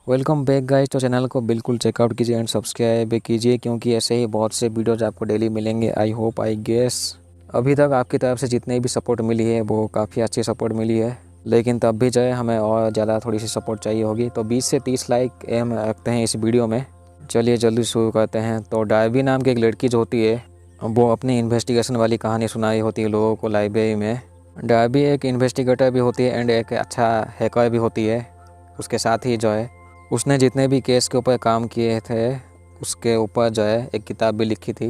Welcome back guys. तो channel को बिल्कुल चेकआउट कीजिए एंड सब्सक्राइब भी कीजिए, क्योंकि ऐसे ही बहुत से वीडियोज आपको डेली मिलेंगे। आई होप आई गेस अभी तक आपकी तरफ से जितनी भी सपोर्ट मिली है वो काफ़ी अच्छी सपोर्ट मिली है, लेकिन तब भी जो है हमें और ज़्यादा थोड़ी सी सपोर्ट चाहिए होगी। तो 20 से 30 लाइक एम रखते हैं इस वीडियो में। चलिए जल्दी शुरू करते हैं। तो डायबी नाम की एक लड़की जो होती है वो अपनी इन्वेस्टिगेशन वाली कहानी सुनाई होती है लोगों को लाइब्रेरी में। डायबी एक इन्वेस्टिगेटर भी होती है एंड एक अच्छा हैकर भी होती है। उसके साथ ही जो है उसने जितने भी केस के ऊपर काम किए थे उसके ऊपर जो है एक किताब भी लिखी थी।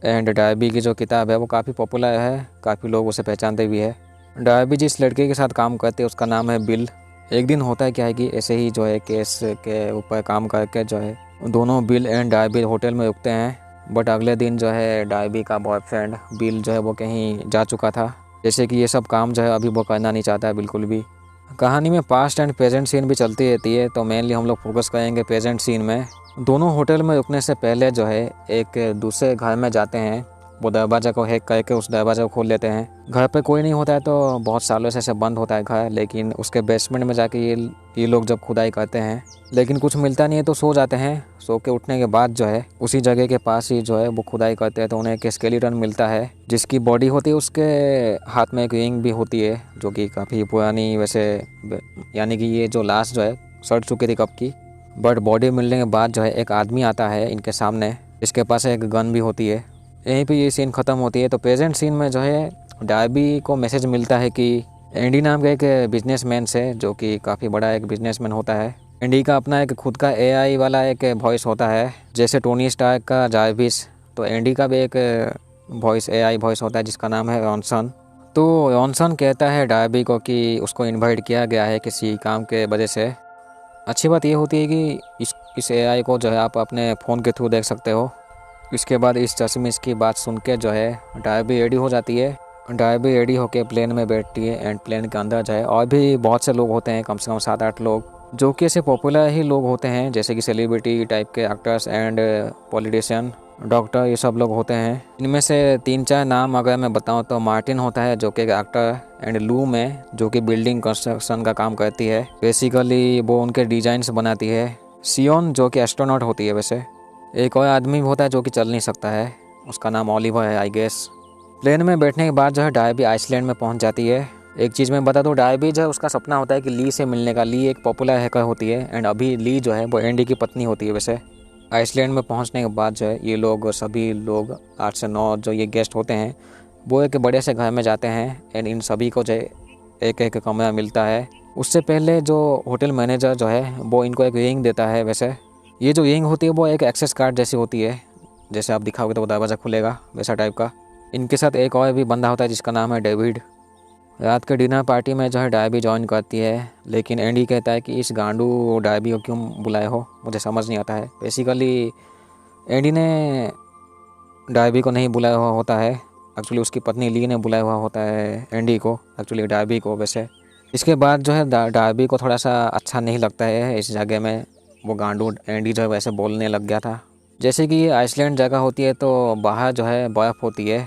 एंड डायबी की जो किताब है वो काफ़ी पॉपुलर है, काफ़ी लोग उसे पहचानते भी है। डायबी जिस लड़के के साथ काम करते हैं उसका नाम है बिल। एक दिन होता है क्या है कि ऐसे ही जो है केस के ऊपर काम करके जो है दोनों बिल एंड डायबी होटल में रुकते हैं। बट अगले दिन जो है डायबी का बॉयफ्रेंड बिल जो है वो कहीं जा चुका था, जैसे कि ये सब काम जो है अभी वो करना नहीं चाहता है बिल्कुल भी। कहानी में पास्ट एंड प्रेजेंट सीन भी चलती रहती है, तो मेनली हम लोग फोकस करेंगे प्रेजेंट सीन में। दोनों होटल में रुकने से पहले जो है एक दूसरे घर में जाते हैं। वो दरवाज़ा को हैक करके उस दरवाज़ा को खोल लेते हैं। घर पे कोई नहीं होता है तो बहुत सालों से ऐसे बंद होता है घर, लेकिन उसके बेसमेंट में जाके ये लोग जब खुदाई करते हैं लेकिन कुछ मिलता नहीं है तो सो जाते हैं। सो के उठने के बाद जो है उसी जगह के पास ही जो है वो खुदाई करते हैं तो उन्हें एक स्केलेटन मिलता है जिसकी बॉडी होती है। उसके हाथ में एक रिंग भी होती है जो कि काफ़ी पुरानी वैसे, यानी कि ये जो लाश जो है सड़ चुकी थी कब की। बट बॉडी मिलने के बाद जो है एक आदमी आता है इनके सामने, इसके पास एक गन भी होती है। यहीं पे ये सीन ख़त्म होती है। तो प्रेजेंट सीन में जो है डायबी को मैसेज मिलता है कि एंडी नाम का एक बिजनेसमैन से, जो कि काफ़ी बड़ा एक बिजनेसमैन होता है। एंडी का अपना एक खुद का एआई वाला एक वॉइस होता है, जैसे टोनी स्टार्क का जार्विस। तो एंडी का भी एक वॉइस एआई वॉइस होता है जिसका नाम है रॉनसन। तो रॉनसन कहता है डायबी को कि उसको इनवाइट किया गया है किसी काम के वजह से। अच्छी बात ये होती है कि इस एआई को जो है आप अपने फ़ोन के थ्रू देख सकते हो। इसके बाद इस चश्मिश की बात सुन के जो है डायबी रेडी हो जाती है। डायबी रेडी होकर प्लेन में बैठती है एंड प्लेन के अंदर जो है और भी बहुत से लोग होते हैं, कम से कम 7-8 लोग, जो कि ऐसे पॉपुलर ही लोग होते हैं जैसे कि सेलिब्रिटी टाइप के एक्टर्स एंड पॉलिटिशियन, डॉक्टर, ये सब लोग होते हैं। इनमें से 3-4 नाम अगर मैं बताऊं तो मार्टिन होता है जो कि एक एक्टर, एंड लू में जो कि बिल्डिंग कंस्ट्रक्शन का काम करती है, बेसिकली वो उनके डिजाइन्स बनाती है। सियोन जो कि एस्ट्रोनॉट होती है। वैसे एक और आदमी भी होता है जो कि चल नहीं सकता है, उसका नाम ओलिवर है आई गेस। प्लेन में बैठने के बाद जो है डायबी आइसलैंड में पहुंच जाती है। एक चीज़ मैं बता दूं, डायबी जो है उसका सपना होता है कि ली से मिलने का। ली एक पॉपुलर हैकर होती है एंड अभी ली जो है वो एंडी की पत्नी होती है। वैसे आइसलैंड में पहुंचने के बाद जो है ये लोग सभी लोग 8 से 9 जो ये गेस्ट होते हैं वो एक बड़े से घर में जाते हैं एंड इन सभी को जो है एक एक कमरा मिलता है। उससे पहले जो होटल मैनेजर जो है वो इनको एक रिंग देता है। वैसे ये जो रिंग होती है वो एक एक्सेस कार्ड जैसी होती है, जैसे आप दिखाओगे तो वो दरवाज़ा खुलेगा वैसा टाइप का। इनके साथ एक और भी बंदा होता है जिसका नाम है डेविड। रात के डिनर पार्टी में जो है डायबी ज्वाइन करती है, लेकिन एंडी कहता है कि इस गांडू डायबी को क्यों बुलाए हो, मुझे समझ नहीं आता है। बेसिकली एंडी ने डायबी को नहीं बुलाया हुआ होता है, एक्चुअली उसकी पत्नी ली ने बुलाया हुआ होता है एंडी को, एक्चुअली डायबी को। वैसे इसके बाद जो है डायबी को थोड़ा सा अच्छा नहीं लगता है इस जगह में। वो गांडू एंडी जो है वैसे बोलने लग गया था। जैसे कि ये आइसलैंड जगह होती है तो बाहर जो है बर्फ़ होती है,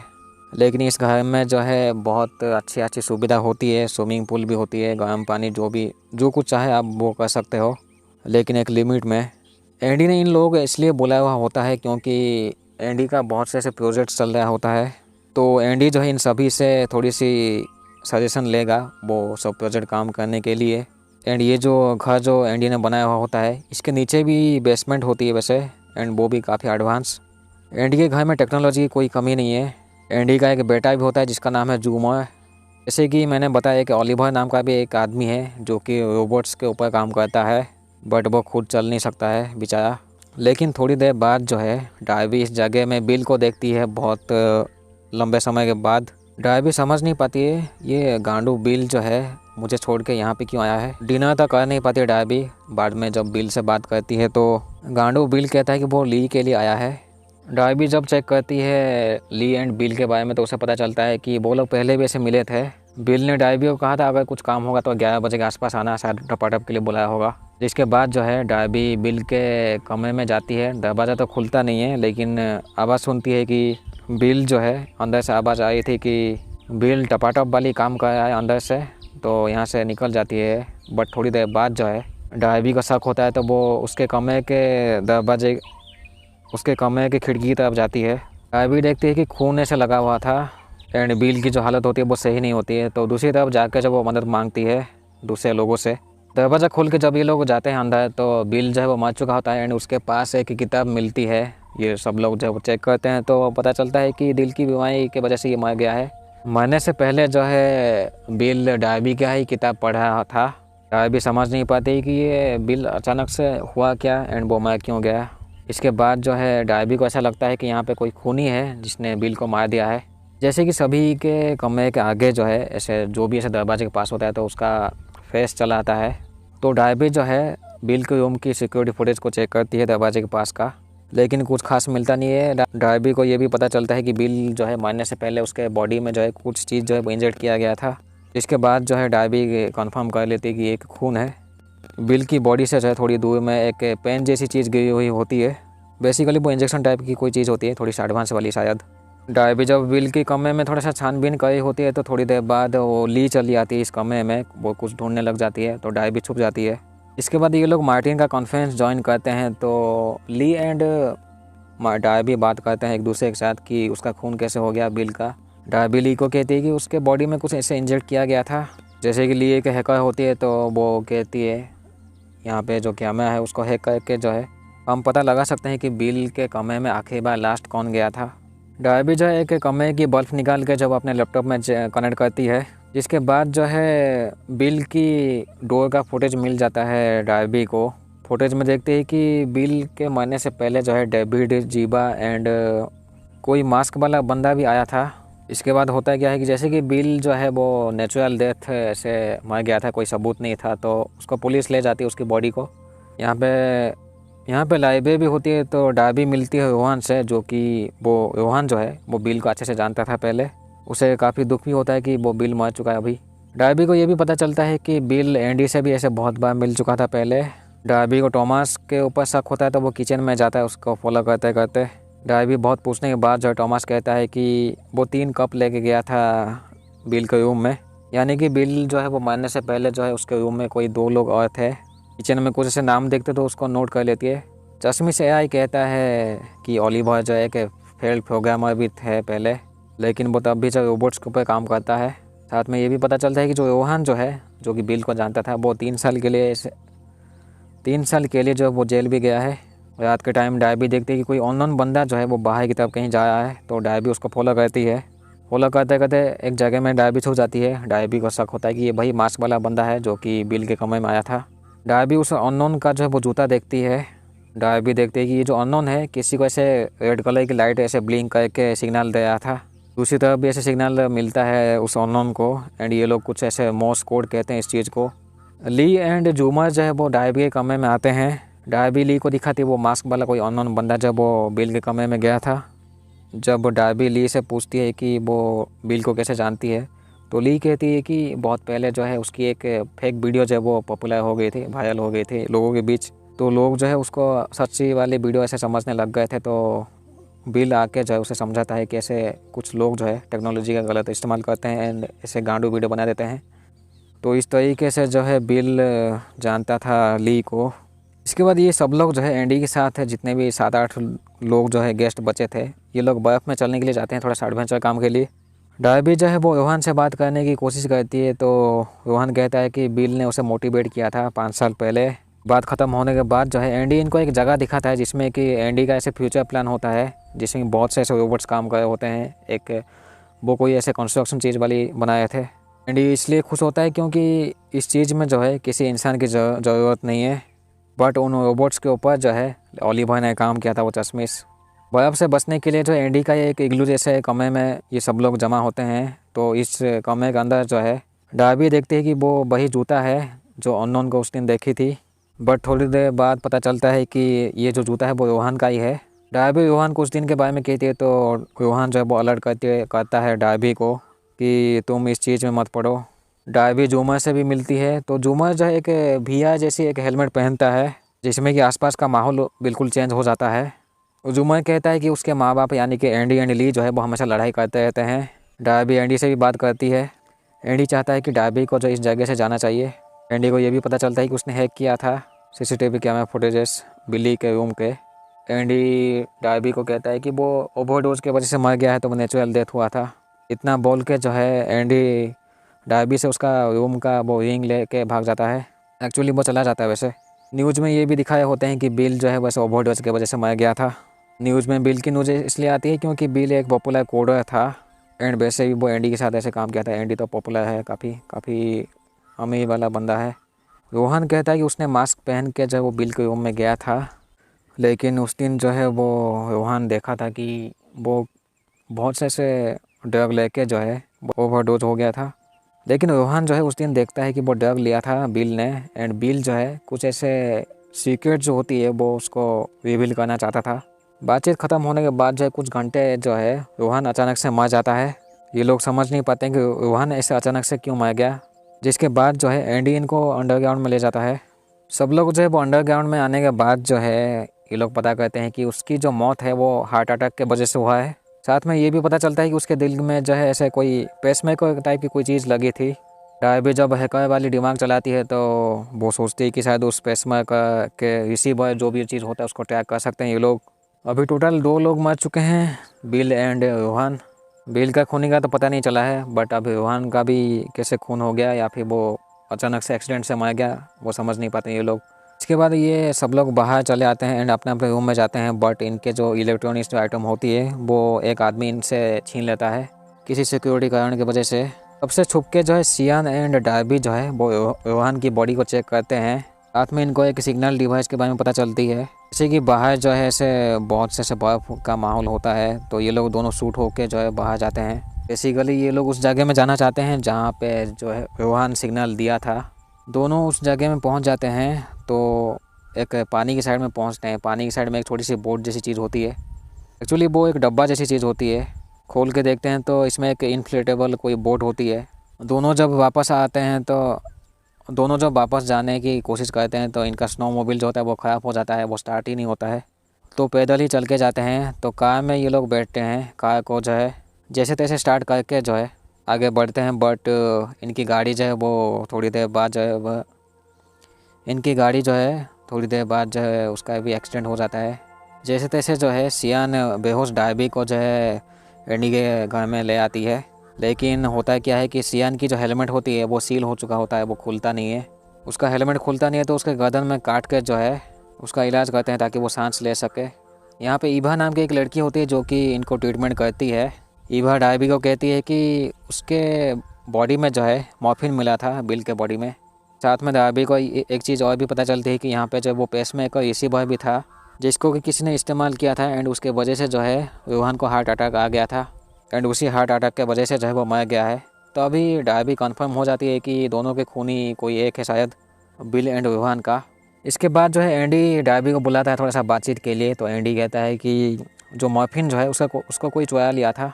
लेकिन इस घर में जो है बहुत अच्छी अच्छी सुविधा होती है। स्विमिंग पूल भी होती है, गर्म पानी, जो कुछ चाहे आप वो कर सकते हो, लेकिन एक लिमिट में। एंडी ने इन लोगों को इसलिए बुलाया हुआ होता है क्योंकि एंडी का बहुत से ऐसे प्रोजेक्ट्स चल रहा होता है। तो एंडी जो है इन सभी से थोड़ी सी सजेशन लेगा वो सब प्रोजेक्ट काम करने के लिए। एंड ये जो घर जो एंडी ने बनाया हुआ होता है इसके नीचे भी बेसमेंट होती है वैसे, एंड वो भी काफ़ी एडवांस। एंडी के घर में टेक्नोलॉजी की कोई कमी नहीं है। एंडी का एक बेटा भी होता है जिसका नाम है जूमर। जैसे कि मैंने बताया कि ओलिवर नाम का भी एक आदमी है जो कि रोबोट्स के ऊपर काम करता है, बट वो खुद चल नहीं सकता है बेचारा। लेकिन थोड़ी देर बाद जो है डायबी इस जगह में बिल को देखती है। बहुत लंबे समय के बाद डायबी समझ नहीं पाती है ये गांडू बिल जो है मुझे छोड़ के यहाँ पे क्यों आया है। डिनर तक कर नहीं पाती है डायबी। बाद में जब बिल से बात करती है तो गांडू बिल कहता है कि वो ली के लिए आया है। डायबी जब चेक करती है ली एंड बिल के बारे में तो उसे पता चलता है कि वो लोग पहले भी ऐसे मिले थे। बिल ने डायबी को कहा था अगर कुछ काम होगा तो 11 बजे के आसपास आना, शायद टपाटप के लिए बुलाया होगा। जिसके बाद जो है डायबी बिल के कमरे में जाती है। दरवाज़ा तो खुलता नहीं है, लेकिन आवाज़ सुनती है कि बिल जो है, अंदर से आवाज़ आई थी कि बिल टपाटप वाली काम कर रहा है अंदर से, तो यहाँ से निकल जाती है। बट थोड़ी देर बाद जो है डायबी का शक होता है तो वो उसके कमरे की खिड़की की तरफ जाती है। डायबी देखती है कि खून ऐसे लगा हुआ था एंड बिल की जो हालत होती है वो सही नहीं होती है, तो दूसरी तरफ जाकर जब वो मदद मांगती है दूसरे लोगों से। दरवाज़ा खोल के जब ये लोग जाते हैं अंदर तो बिल जो है वो मर चुका होता है एंड उसके पास एक किताब मिलती है। ये सब लोग जब चेक करते हैं तो पता चलता है कि दिल की बीमारी की वजह से ये मर गया है। मरने से पहले जो है बिल डायबी का ही किताब पढ़ा था। डायबी समझ नहीं पाती कि ये बिल अचानक से हुआ क्या एंड वो मर क्यों गया। इसके बाद जो है डायबी को ऐसा लगता है कि यहाँ पे कोई खूनी है जिसने बिल को मार दिया है। जैसे कि सभी के कमरे के आगे जो है ऐसे जो भी ऐसे दरवाजे के पास होता है तो उसका फेस चला आता है। तो डायबी जो है बिल के रूम की सिक्योरिटी फुटेज को चेक करती है दरवाजे के पास का, लेकिन कुछ खास मिलता नहीं है। डायबी को ये भी पता चलता है कि बिल जो है मरने से पहले उसके बॉडी में जो है कुछ चीज़ जो है वो इंजेक्ट किया गया था। इसके बाद जो है डायबी कंफर्म कर लेती है कि एक खून है। बिल की बॉडी से जो है थोड़ी दूर में एक पेन जैसी चीज़ गिरी हुई होती है। बेसिकली वो इंजेक्शन टाइप की कोई चीज़ होती है, थोड़ी सी एडवांस वाली शायद। डायबी जब बिल की कमरे में थोड़ा सा छानबीन करी होती है तो थोड़ी देर बाद वो ली चली आती है इस कमरे में, वो कुछ ढूंढने लग जाती है तो डायबी छुप जाती है। इसके बाद ये लोग मार्टिन का कॉन्फ्रेंस ज्वाइन करते हैं तो ली एंड डायबी बात करते हैं एक दूसरे के साथ कि उसका खून कैसे हो गया बिल का। डायबी ली को कहती है कि उसके बॉडी में कुछ ऐसे इंजेक्ट किया गया था। जैसे कि ली एक हैकर होती है तो वो कहती है यहाँ पे जो कैमरा है उसको हैक करके जो है हम पता लगा सकते हैं कि बिल के कमरे में आखिरी बार लास्ट कौन गया था। डायबी जो है एक कमरे की बल्ब निकाल के जब अपने लैपटॉप में कनेक्ट करती है, जिसके बाद जो है बिल की डोर का फुटेज मिल जाता है डायबी को। फुटेज में देखते हैं कि बिल के मरने से पहले जो है डेविड जीबा एंड कोई मास्क वाला बंदा भी आया था। इसके बाद होता क्या है कि जैसे कि बिल जो है वो नेचुरल डेथ ऐसे मर गया था, कोई सबूत नहीं था, तो उसको पुलिस ले जाती है उसकी बॉडी को। यहाँ पे लाइब्रेरी भी होती है तो डायबी मिलती है रोहन से, जो कि वो रोहन जो है वो बिल को अच्छे से जानता था पहले। उसे काफ़ी दुख भी होता है कि वो बिल मर चुका है अभी। डायबी को ये भी पता चलता है कि बिल एंडी से भी ऐसे बहुत बार मिल चुका था पहले। डायबी को टॉमस के ऊपर शक होता है तो वो किचन में जाता है उसको फॉलो करते करते। डायबी बहुत पूछने के बाद जो टॉमस कहता है कि वो 3 कप लेके गया था बिल के रूम में, यानी कि बिल जो है वो मरने से पहले जो है उसके रूम में कोई 2 लोग और थे। किचन में कुछ ऐसे नाम देखते तो उसको नोट कर लेती है। चश्मी से AI कहता है कि ओलिवर जो है कि फेल्ड प्रोग्रामर भी थे पहले, लेकिन वो तब भी जो रोबोट्स के ऊपर काम करता है। साथ में ये भी पता चलता है कि जो रोहन जो है जो कि बिल को जानता था वो 3 साल के लिए जो वो जेल भी गया है। रात के टाइम डायबी देखती है कि कोई अननोन बंदा जो है वो बाहर की तरफ कहीं जा रहा है, तो डायबी उसको फॉलो करती है। फॉलो करते करते एक जगह में डायबी छुप जाती है। डायबी को शक होता है कि ये वही मास्क वाला बंदा है जो कि बिल के कमरे में आया था। डायबी उस अननोन का जो है वो जूता देखती है। डायबी देखती है कि ये जो अननोन है किसी को ऐसे रेड कलर की लाइट ऐसे ब्लिंक करके सिग्नल दे रहा था। दूसरी तरफ भी ऐसे सिग्नल मिलता है उस अननोन को एंड ये लोग कुछ ऐसे मोर्स कोड कहते हैं इस चीज़ को। ली एंड जूमर जो है वो डायबी के कमरे में आते हैं। डायबी ली को दिखाती है वो मास्क वाला कोई अननोन बंदा जब वो बिल के कमरे में गया था। जब डायबी ली से पूछती है कि वो बिल को कैसे जानती है, तो ली कहती है कि बहुत पहले जो है उसकी एक फेक वीडियो जो है वो पॉपुलर हो गई थी, वायरल हो गई थी लोगों के बीच, तो लोग जो है उसको सच्ची वाली वीडियो ऐसे समझने लग गए थे। तो बिल आके जो है उसे समझाता है कि ऐसे कुछ लोग जो है टेक्नोलॉजी का गलत इस्तेमाल करते हैं एंड ऐसे गांडू वीडियो बना देते हैं। तो इस तरीके से जो है बिल जानता था ली को। इसके बाद ये सब लोग जो है एंडी के साथ है, जितने भी 7-8 लोग जो है गेस्ट बचे थे, ये लोग बर्फ़ में चलने के लिए जाते हैं थोड़ा सा एडवेंचर काम के लिए। डायबी जो है वो रोहन से बात करने की कोशिश करती है, तो रोहन कहता है कि बिल ने उसे मोटिवेट किया था 5 साल पहले। बात ख़त्म होने के बाद जो है एंडी इनको एक जगह दिखाता है जिसमें कि एंडी का ऐसे फ्यूचर प्लान होता है, जिसमें बहुत से ऐसे रोबोट्स काम कर रहे होते हैं। एक वो कोई ऐसे कंस्ट्रक्शन चीज़ वाली बनाए थे। एंडी इसलिए खुश होता है क्योंकि इस चीज़ में जो है किसी इंसान की ज़रूरत नहीं है, बट उन रोबोट्स के ऊपर जो है ओलिवर ने काम किया था वो चश्मिश। बर्फ़ से बचने के लिए जो एंडी का एक इग्लू जैसे कमरे में ये सब लोग जमा होते हैं। तो इस कमरे के अंदर जो है डायबी देखती है कि वो वही जूता है जो अननोन को उस दिन देखी थी, बट थोड़ी देर बाद पता चलता है कि ये जो जूता है वो रोहन का ही है। डायबी रोहन को उस दिन के बारे में कहती है, तो रोहन जो है वो अलर्ट करता है डायबी को कि तुम इस चीज़ में मत पड़ो। डायबी जूमर से भी मिलती है, तो जूमर जो है एक VR जैसी एक हेलमेट पहनता है जिसमें कि आसपास का माहौल बिल्कुल चेंज हो जाता है। जूमर कहता है कि उसके माँ बाप यानी कि एंडी एंड ली जो है वो हमेशा लड़ाई करते रहते हैं। डायबी एंडी से भी बात करती है। एंडी चाहता है कि डायबी को जो इस जगह से जाना चाहिए। एंडी को ये भी पता चलता है कि उसने हैक किया था सीसीटीवी कैमरा फुटेजेस बिली के रूम के। एंडी डार्बी को कहता है कि वो ओवरडोज की वजह से मर गया है, तो वो नेचुरल डेथ हुआ था। इतना बोल के जो है एंडी डार्बी से उसका रूम का वो रिंग लेके भाग जाता है। एक्चुअली वो चला जाता है। वैसे न्यूज़ में ये भी दिखाए होते हैं कि बिल जो है वैसे ओवरडोज की वजह से मर गया था। न्यूज़ में बिल की न्यूज़ इसलिए आती है क्योंकि बिल एक पॉपुलर कोडर था एंड वैसे भी वो एंडी के साथ ऐसे काम किया था। एंडी तो पॉपुलर है, काफ़ी अमीर वाला बंदा है। रोहन कहता है कि उसने मास्क पहन के जो है वो बिल के रूम में गया था, लेकिन उस दिन जो है वो रोहन देखा था कि वो बहुत से ऐसे ड्रग लेके जो है ओवरडोज हो गया था। लेकिन रोहन जो है उस दिन देखता है कि वो ड्रग लिया था बिल ने, एंड बिल जो है कुछ ऐसे सीक्रेट जो होती है वो उसको रिवील करना चाहता था। बातचीत ख़त्म होने के बाद जो है कुछ घंटे जो है रोहन अचानक से मर जाता है। ये लोग समझ नहीं पाते हैं कि रोहन ऐसे अचानक से क्यों मर गया। जिसके बाद जो है एंडी इनको अंडरग्राउंड में ले जाता है। सब लोग जो है वो अंडरग्राउंड में आने के बाद जो है ये लोग पता करते हैं कि उसकी जो मौत है वो हार्ट अटैक के वजह से हुआ है। साथ में ये भी पता चलता है कि उसके दिल में जो है ऐसे कोई पेसमेकर टाइप की कोई चीज़ लगी थी। डार्बी जब हैकर वाली दिमाग चलाती है तो वो सोचती है कि शायद उस पेसमेकर के रिसीवर जो भी चीज़ होता है उसको ट्रैक कर सकते हैं ये लोग। अभी टोटल 2 लोग मर चुके हैं, बिल एंड रोहन। बिल का खूनी का तो पता नहीं चला है, बट अभी रोहन का भी कैसे खून हो गया या फिर वो अचानक से एक्सीडेंट से मर गया वो समझ नहीं पाते ये लोग। इसके बाद ये सब लोग बाहर चले आते हैं एंड अपने अपने रूम में जाते हैं, बट इनके जो इलेक्ट्रॉनिक्स जो आइटम होती है वो एक आदमी इनसे छीन लेता है किसी सिक्योरिटी कारण की वजह से। सबसे छुप के जो है सियान एंड डार्बी जो है वो रोहन की बॉडी को चेक करते हैं। साथ में इनको एक सिग्नल डिवाइस के बारे में पता चलती है, जैसे कि बाहर जो है ऐसे बहुत से बर्फ का माहौल होता है, तो ये लोग दोनों शूट होके जो है बाहर जाते हैं। बेसिकली ये लोग उस जगह में जाना चाहते हैं जहाँ पे जो है रोहन सिग्नल दिया था। दोनों उस जगह में पहुँच जाते हैं तो एक पानी की साइड में पहुँचते हैं। पानी की साइड में एक छोटी सी बोट जैसी चीज़ होती है, एक्चुअली वो एक डब्बा जैसी चीज़ होती है। खोल के देखते हैं तो इसमें एक इन्फ्लेटेबल कोई बोट होती है। दोनों जब वापस आते हैं तो दोनों जब वापस जाने की कोशिश करते हैं तो इनका स्नोमोबाइल जो होता है वो ख़राब हो जाता है, वो स्टार्ट ही नहीं होता है, तो पैदल ही चल के जाते हैं। तो कार में ये लोग बैठते हैं, कार को जो है जैसे तैसे स्टार्ट करके जो है आगे बढ़ते हैं, बट इनकी गाड़ी जो है वो थोड़ी देर बाद जो है उसका भी एक्सीडेंट हो जाता है। जैसे तैसे जो है सियान बेहोश डार्बी को जो है एंडी के घर में ले आती है, लेकिन होता क्या है कि सियान की जो हेलमेट होती है वो सील हो चुका होता है, वो खुलता नहीं है। उसका हेलमेट खुलता नहीं है तो उसके गर्दन में काट कर जो है उसका इलाज करते हैं ताकि वो सांस ले सके। यहाँ पे ईवा नाम की एक लड़की होती है जो कि इनको ट्रीटमेंट करती है। ईवा डार्बी को कहती है कि उसके बॉडी में जो है मॉर्फिन मिला था बिल के बॉडी में। साथ में डार्बी को एक चीज़ और भी पता चलती है कि यहाँ पे जो वो पेसमेकर रिसीवर भी था जिसको कि किसी ने इस्तेमाल किया था, एंड उसके वजह से जो है रोहन को हार्ट अटैक आ गया था, एंड उसी हार्ट अटैक के वजह से जो है वो मर गया है। तो अभी डार्बी कंफर्म हो जाती है कि दोनों के खूनी कोई एक है शायद, बिल एंड रोहन का। इसके बाद जो है एंडी डार्बी को बुलाता है थोड़ा सा बातचीत के लिए। तो एंडी कहता है कि जो मॉर्फिन जो है उसको कोई चुरा लिया था,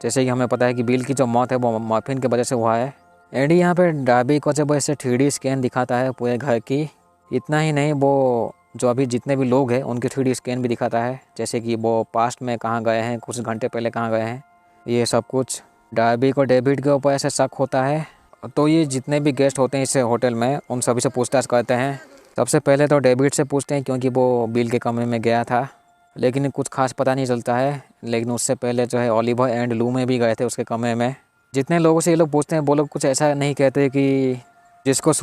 जैसे कि हमें पता है कि बिल की जो मौत है वो मॉर्फिन की वजह से हुआ है। एंडी यहाँ पे डार्बी को जब ऐसे 3D स्कैन दिखाता है पूरे घर की, इतना ही नहीं वो जो अभी जितने भी लोग हैं उनके 3D स्कैन भी दिखाता है, जैसे कि वो पास्ट में कहाँ गए हैं, कुछ घंटे पहले कहाँ गए हैं, ये सब कुछ। डार्बी को डेविड के ऊपर ऐसे शक होता है, तो ये जितने भी गेस्ट होते हैं इस होटल में उन सभी से पूछताछ करते हैं। सबसे पहले तो डेविड से पूछते हैं क्योंकि वो बिल के कमरे में गया था, लेकिन कुछ खास पता नहीं चलता है। लेकिन उससे पहले जो है ओलिवर एंड लू में भी गए थे उसके कमरे में। जितने लोगों से ये लोग पूछते हैं वो लोग कुछ ऐसा नहीं कहते कि जिसको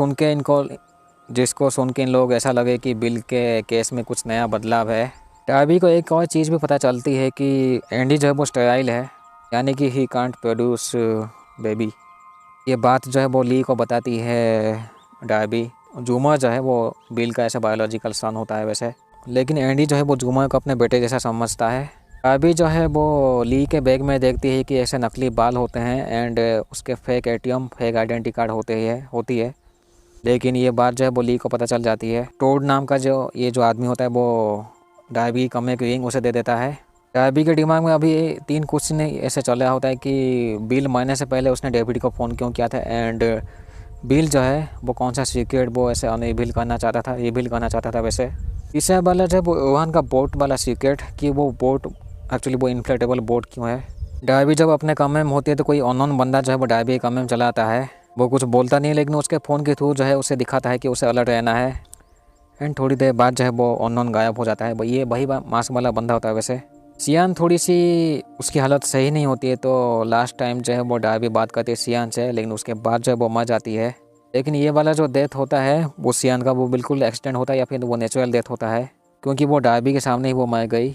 सुन के इन लोग ऐसा लगे कि बिल के केस में कुछ नया बदलाव है। डार्बी को एक और चीज़ भी पता चलती है कि एंडी जो है वो स्टेराइल है, यानी कि ही कांट प्रोड्यूस बेबी। ये बात जो है वो ली को बताती है डार्बी। जूमर जो है वो बिल का ऐसा बायोलॉजिकल सन होता है वैसे, लेकिन एंडी जो है वो जूमर को अपने बेटे जैसा समझता है। डार्बी जो है वो ली के बैग में देखती है कि ऐसे नकली बाल होते हैं एंड उसके fake ATM fake identity card होती है। लेकिन ये बात जो है वो ली को पता चल जाती है। टोड नाम का जो आदमी होता है वो डार्बी की कमरे की रिंग उसे दे देता है। डार्बी के दिमाग में अभी 3 क्वेश्चन ऐसे चल रहा होता है कि बिल मरने से पहले उसने डेविड को फ़ोन क्यों किया था, एंड बिल जो है वो कौन सा सीक्रेट वो ऐसे रिवील करना चाहता था वैसे। तीसरा वाला जो है वो रोहन का बोट वाला सीक्रेट कि वो बोट एक्चुअली वो इन्फ्लेटेबल बोट क्यों है। डार्बी जब अपने कमरे में होती है तो कोई अननोन बंदा जो है वो डार्बी के कमरे में चला आता है। वो कुछ बोलता नहीं, लेकिन उसके फ़ोन के थ्रू जो है उसे दिखाता है कि उसे अलर्ट रहना है। एंड थोड़ी देर बाद जो है वो अननोन गायब हो जाता है। ये वही मास्क वाला बंदा होता है। वैसे सियान थोड़ी सी उसकी हालत सही नहीं होती है, तो लास्ट टाइम जो है वो डार्बी बात करती है सियान से, लेकिन उसके बाद जो है वो मर जाती है। लेकिन ये वाला जो डेथ होता है वो सियान का, वो बिल्कुल एक्सीडेंट होता है या फिर वो नेचुरल डेथ होता है, क्योंकि वो डार्बी के सामने ही वो मर गई।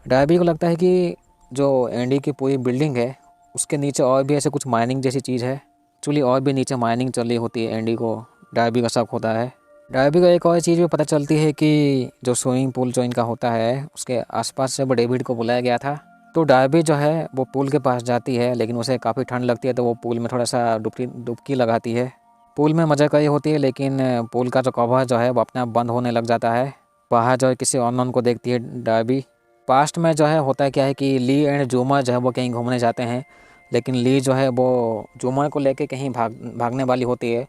डार्बी को लगता है कि जो एंडी की पूरी बिल्डिंग है उसके नीचे और भी ऐसे कुछ माइनिंग जैसी चीज़ है। एक्चुअली और भी नीचे माइनिंग चल रही होती है। एंडी को डार्बी का शक होता है। डार्बी को एक और चीज़ भी पता चलती है कि जो स्विमिंग पूल जो इनका होता है उसके आसपास से वो डेविड को बुलाया गया था। तो डार्बी जो है वो पूल के पास जाती है, लेकिन उसे काफ़ी ठंड लगती है, तो वो पूल में थोड़ा सा डुबकी लगाती है। पूल में मज़ा करी होती है, लेकिन पूल का जो कवर जो है वो अपने आप बंद होने लग जाता है। बाहर जो है किसी अननोन को देखती है डार्बी। पास्ट में जो है होता क्या है कि ली एंड जूमर जो है वो कहीं घूमने जाते हैं, लेकिन ली जो है वो जूमर को लेके कहीं भागने वाली होती है,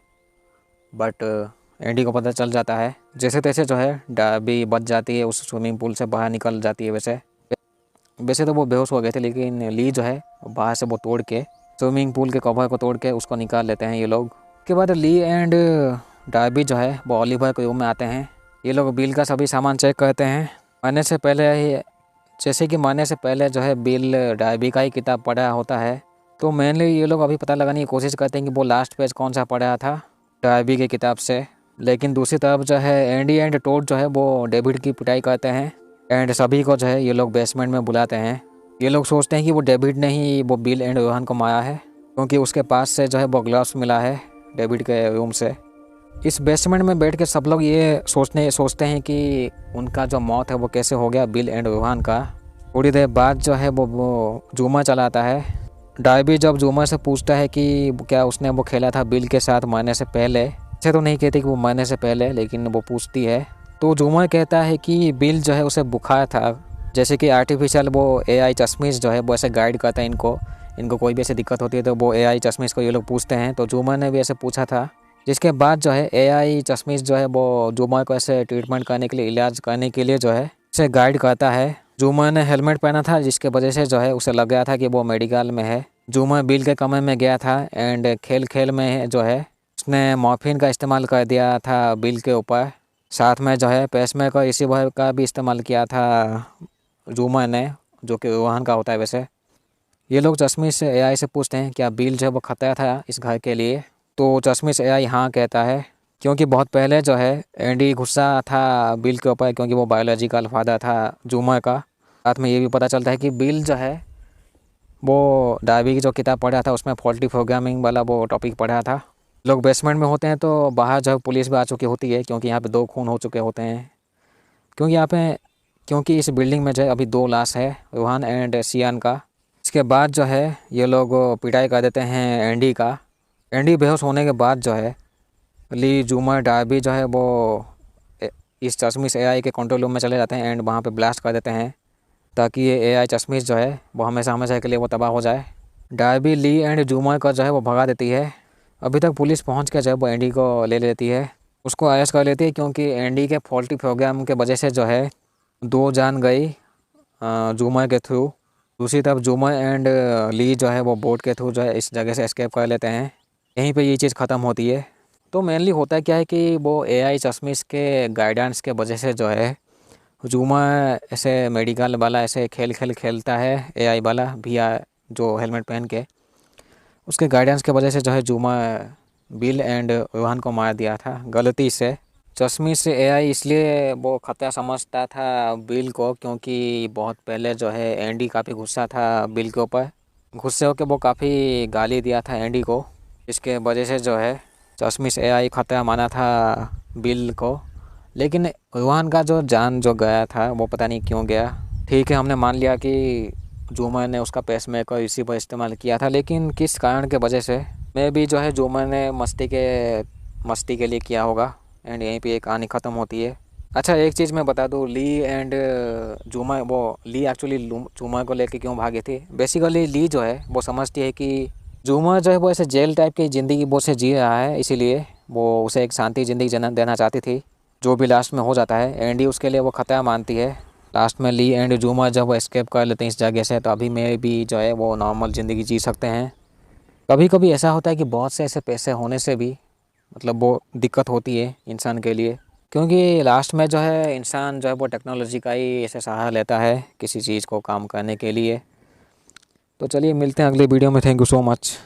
बट एंडी को पता चल जाता है। जैसे तैसे जो है डार्बी बच जाती है, उस स्विमिंग पूल से बाहर निकल जाती है। वैसे तो वो बेहोश हो गए थे, लेकिन ली जो है बाहर से वो तोड़ के स्विमिंग पूल के कवर को तोड़ के उसको निकाल लेते हैं ये लोग। उसके बाद ली एंड डार्बी जो है वो ओलिवर के रूम में आते हैं। ये लोग बिल का सभी सामान चेक करते हैं। मरने से पहले ही, जैसे कि मरने से पहले जो है बिल डार्बी का ही किताब पढ़ा होता है, तो मेनली ये लोग अभी पता लगाने की कोशिश करते हैं कि वो लास्ट पेज कौन सा पढ़ा था डार्बी के किताब से। लेकिन दूसरी तरफ जो है एंडी एंड टोड जो है वो डेविड की पिटाई करते हैं, एंड सभी को जो है ये लोग बेसमेंट में बुलाते हैं। ये लोग सोचते हैं कि वो डेविड ने ही वो बिल एंड रोहन को मारा है, क्योंकि उसके पास से जो है वो ग्लव्स मिला है डेविड के रूम से। इस बेसमेंट में बैठ के सब लोग ये सोचते हैं कि उनका जो मौत है वो कैसे हो गया बिल एंड रोहन का। थोड़ी देर बाद जो है वो जूमर चला आता है। डार्बी जब जूमर से पूछता है कि क्या उसने वो खेला था बिल के साथ मरने से पहले, ऐसे तो नहीं कहती कि वो मरने से पहले, लेकिन वो पूछती है, तो जूमर कहता है कि बिल जो है उसे बुखार था। जैसे कि आर्टिफिशियल वो एआई चश्मिश जो है वो ऐसे गाइड करता है इनको कोई भी ऐसी दिक्कत होती है तो वो एआई चश्मिश को ये लोग पूछते हैं। तो जूमर ने भी ऐसे पूछा था, जिसके बाद जो है एआई चश्मिश जो है वो जूमर को ऐसे ट्रीटमेंट करने के लिए, इलाज करने के लिए जो है उसे गाइड करता है। जूमर ने हेलमेट पहना था, जिसके वजह से जो है उसे लग गया था कि वो मेडिकल में है। जूमर बिल के कमरे में गया था एंड खेल में जो है उसने मॉर्फिन का इस्तेमाल कर दिया था बिल के ऊपर। साथ में जो है पेसमेकर रिसीवर का भी इस्तेमाल किया था जूमर ने, जो कि रोहन का होता है। वैसे ये लोग चश्मिश से एआई से पूछते हैं क्या बिल जो है वो खतरा था इस घर के लिए, तो चश्मिश एआई हाँ कहता है, क्योंकि बहुत पहले जो है एंडी गुस्सा था बिल के ऊपर, क्योंकि वो बायोलॉजिकल फादर था जूमर का। साथ में ये भी पता चलता है कि बिल जो है वो डार्बी की जो किताब पढ़ा था उसमें फॉल्टी प्रोग्रामिंग वाला वो टॉपिक पढ़ा था। लोग बेसमेंट में होते हैं, तो बाहर जो पुलिस भी आ चुकी होती है, क्योंकि यहाँ पे 2 खून हो चुके होते हैं। क्योंकि इस बिल्डिंग में जो है अभी 2 लाश है, रोहन एंड सियान का। इसके बाद जो है ये लोग पिटाई कर देते हैं एंडी का। एंडी बेहोश होने के बाद जो है ली, जूमर, डार्बी जो है वो इस चश्मिश एआई के कंट्रोल रूम में चले जाते हैं एंड वहाँ पे ब्लास्ट कर देते हैं, ताकि ये एआई चश्मिश जो है वो हमेशा हमेशा के लिए वो तबाह हो जाए। डार्बी, ली एंड जूमर का जो है वो भगा देती है। अभी तक पुलिस पहुंच के जो है वो एंडी को ले लेती है, उसको अरेस्ट कर लेती है, क्योंकि एंडी के फॉल्टी प्रोग्राम के वजह से जो है 2 जान गई जूमर के थ्रू। दूसरी तरफ जूमर एंड ली जो है वो बोट के थ्रू जो है इस जगह से एस्केप कर लेते हैं। यहीं पे ये चीज़ ख़त्म होती है। तो मेनली होता क्या है कि वो एआई चश्मिश के गाइडेंस के वजह से जो है जूमर ऐसे मेडिकल वाला ऐसे खेलता है एआई वाला भैया जो हेलमेट पहन के, उसके गाइडेंस के वजह से जो है जूमर बिल एंड रोहन को मार दिया था गलती से। चश्मिश से एआई इसलिए वो खतरा समझता था बिल को, क्योंकि बहुत पहले जो है एंडी काफ़ी गुस्सा था बिल के ऊपर। गुस्से होकर वो काफ़ी गाली दिया था एंडी को, इसके वजह से जो है चश्मिश एआई खतरा माना था बिल को। लेकिन रोहन का जो जान जो गया था वो पता नहीं क्यों गया। ठीक है, हमने मान लिया कि जूमर ने उसका पेसमेकर इसी पर इस्तेमाल किया था, लेकिन किस कारण के वजह से मैं भी जो है जूमर ने मस्ती के लिए किया होगा। एंड यहीं पे एक कहानी ख़त्म होती है। अच्छा, एक चीज़ मैं बता दूँ, ली एंड जूमर, वो ली एक्चुअली जूमर को लेके क्यों भागे थे। बेसिकली ली जो है वो समझती है कि जूमर जो है वो ऐसे जेल टाइप की ज़िंदगी वो से जी रहा है, इसीलिए वो उसे एक शांति ज़िंदगी देना चाहती थी, जो भी लास्ट में हो जाता है। एंडी उसके लिए वो खतरा मानती है। लास्ट में ली एंड जूमर जब वो एस्केप कर लेते हैं इस जगह से, तो अभी में भी जो है वो नॉर्मल ज़िंदगी जी सकते हैं। कभी कभी ऐसा होता है कि बहुत से ऐसे पैसे होने से भी मतलब वो दिक्कत होती है इंसान के लिए। क्योंकि लास्ट में जो है इंसान जो है वो टेक्नोलॉजी का ही ऐसे सहारा लेता है किसी चीज़ को काम करने के लिए। तो चलिए मिलते हैं अगले वीडियो में। Thank you so much.